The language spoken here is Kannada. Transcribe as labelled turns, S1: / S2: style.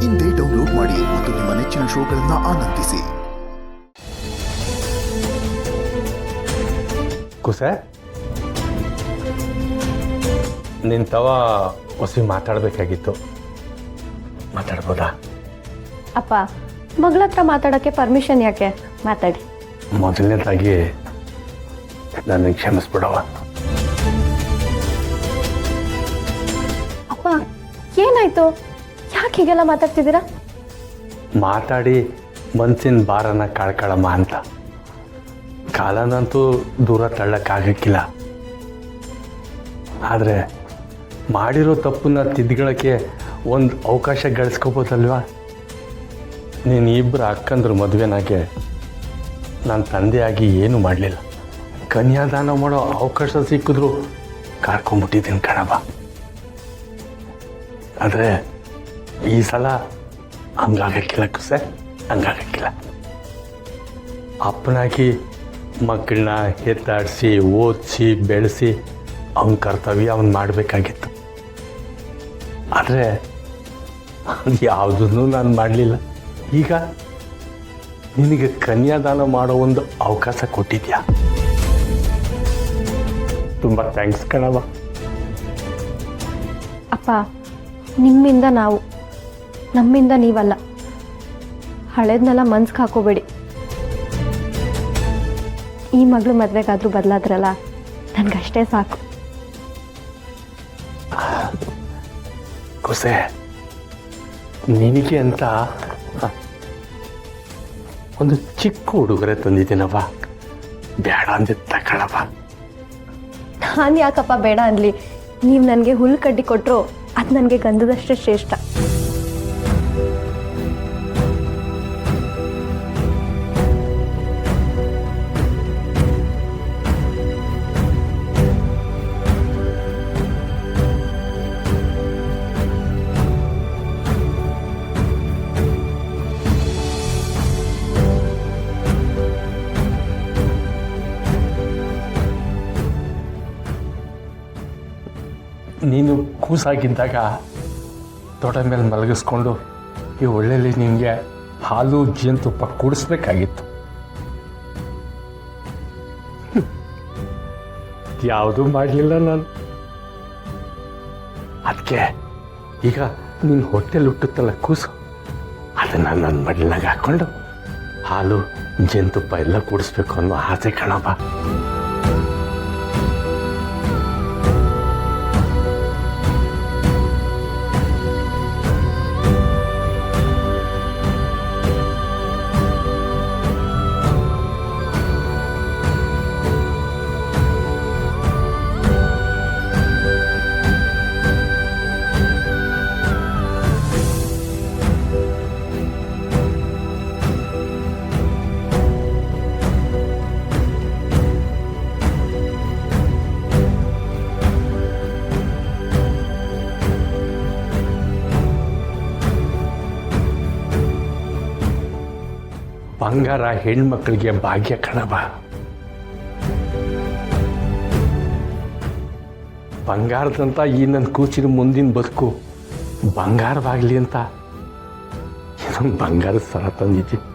S1: ಇಂದೇ ಡೌನ್ಲೋಡ್ ಮಾಡಿ ಮತ್ತು ನಿಮ್ಮ ನೆಚ್ಚಿನ ಶೋಗಳನ್ನು ಆನಂದಿಸಿ.
S2: ಕುಸೆ ನಿನ್ ತವ ಹೊಸಿ ಮಾತಾಡಬೇಕಾಗಿತ್ತು, ಮಾತಾಡ್ಬೋದಾ?
S3: ಅಪ್ಪ, ಮಗಳ ಹತ್ರ ಮಾತಾಡೋಕ್ಕೆ ಪರ್ಮಿಷನ್ ಯಾಕೆ? ಮಾತಾಡಿ.
S2: ಮೊದಲನೇದಾಗಿ ನನಗೆ ಕ್ಷಮಿಸ್ಬಿಡವ.
S3: ಅಪ್ಪ, ಏನಾಯ್ತು? ಯಾಕೆ ಹೀಗೆಲ್ಲ ಮಾತಾಡ್ತಿದ್ದೀರಾ?
S2: ಮಾತಾಡಿ ಮನ್ಸಿನ ಭಾರನ ಕಳ್ಕೊಳ್ಳಮ್ಮ ಅಂತ. ಕಾಲನಂತೂ ದೂರ ತಳ್ಳಕ್ಕಾಗಕ್ಕಿಲ್ಲ, ಆದರೆ ಮಾಡಿರೋ ತಪ್ಪನ್ನ ತಿದ್ಕೊಳ್ಳೋಕ್ಕೆ ಒಂದು ಅವಕಾಶ ಗಳಿಸ್ಕೋಬೋದಲ್ವಾ? ನೀನು ಇಬ್ಬರು ಅಕ್ಕಂದ್ರ ಮದುವೆನಾಗೆ ನಾನು ತಂದೆಯಾಗಿ ಏನೂ ಮಾಡಲಿಲ್ಲ. ಕನ್ಯಾದಾನ ಮಾಡೋ ಅವಕಾಶ ಸಿಕ್ಕಿದ್ರು ಕರ್ಕೊಂಡ್ಬಿಟ್ಟಿದ್ದೀನಿ ಕಣಬ. ಆದರೆ ಈ ಸಲ ಹಂಗಾಗಕ್ಕಿಲ್ಲ ಕುಸೆ, ಹಂಗಾಗಕ್ಕಿಲ್ಲ. ಅಪ್ಪನಾಗಿ ಮಕ್ಕಳನ್ನ ಎತ್ತಾಡಿಸಿ ಓದಿಸಿ ಬೆಳೆಸಿ ಅವನ ಕರ್ತವ್ಯ ಅವನು ಮಾಡಬೇಕಾಗಿತ್ತು. ಆದರೆ ಅದು ಯಾವುದನ್ನು ನಾನು ಮಾಡಲಿಲ್ಲ. ಈಗ ನಿನಗೆ ಕನ್ಯಾದಾನ ಮಾಡೋ ಒಂದು ಅವಕಾಶ ಕೊಟ್ಟಿದ್ಯಾ, ತುಂಬ ಥ್ಯಾಂಕ್ಸ್ ಕಣವ.
S3: ಅಪ್ಪ, ನಿಮ್ಮಿಂದ ನಾವು, ನಮ್ಮಿಂದ ನೀವಲ್ಲ. ಹಳೇದನ್ನೆಲ್ಲ ಮನ್ಸ್ಗೆ ಹಾಕೋಬೇಡಿ. ಈ ಮಗಳು ಮದುವೆಗಾದ್ರೂ ಬದಲಾದ್ರಲ್ಲ, ನನಗಷ್ಟೇ ಸಾಕು.
S2: ಕುಸೆ, ನಿನಗೆ ಅಂತ ಒಂದು ಚಿಕ್ಕ ಉಡುಗೊರೆ ತಂದಿದ್ದೀನವ್ವ, ಬೇಡ ಅಂದಿದ್ದ ತಗೊಳವ.
S3: ನಾನು ಯಾಕಪ್ಪ ಬೇಡ ಅನ್ಲಿ? ನೀವು ನನಗೆ ಹುಲ್ಲು ಕಡ್ಡಿ ಕೊಟ್ಟರು ಅದು ನನಗೆ ಗಂಧದಷ್ಟೇ ಶ್ರೇಷ್ಠ.
S2: ನೀನು ಕೂಸಾಗಿದ್ದಾಗ ತೊಡೆ ಮೇಲೆ ಮಲಗಿಸ್ಕೊಂಡು ಈ ಒಳ್ಳೆಯಲ್ಲಿ ನಿನಗೆ ಹಾಲು ಜೇನುತುಪ್ಪ ಕುಡಿಸ್ಬೇಕಾಗಿತ್ತು. ಯಾವುದೂ ಮಾಡಲಿಲ್ಲ ನಾನು. ಅದಕ್ಕೆ ಈಗ ನೀನು ಹೊಟ್ಟೆಲಿ ಹುಟ್ಟುತ್ತಲ್ಲ ಕೂಸು, ಅದನ್ನು ನನ್ನ ಮಡಿಲಾಗ ಹಾಕ್ಕೊಂಡು ಹಾಲು ಜೇನುತುಪ್ಪ ಎಲ್ಲ ಕುಡಿಸ್ಬೇಕು ಅನ್ನೋ ಆಸೆ ಕಣಪ್ಪ. ಬಂಗಾರ ಹೆಣ್ಮಕ್ಳಿಗೆ ಭಾಗ್ಯ ಕಣಬ. ಬಂಗಾರದಂತ ಈ ನನ್ನ ಕೂಚಿನ ಮುಂದಿನ ಬದುಕು ಬಂಗಾರವಾಗಲಿ ಅಂತ ಇದೊಂದು ಬಂಗಾರದ ಸರ ತಂದಿದ್ದೀನಿ.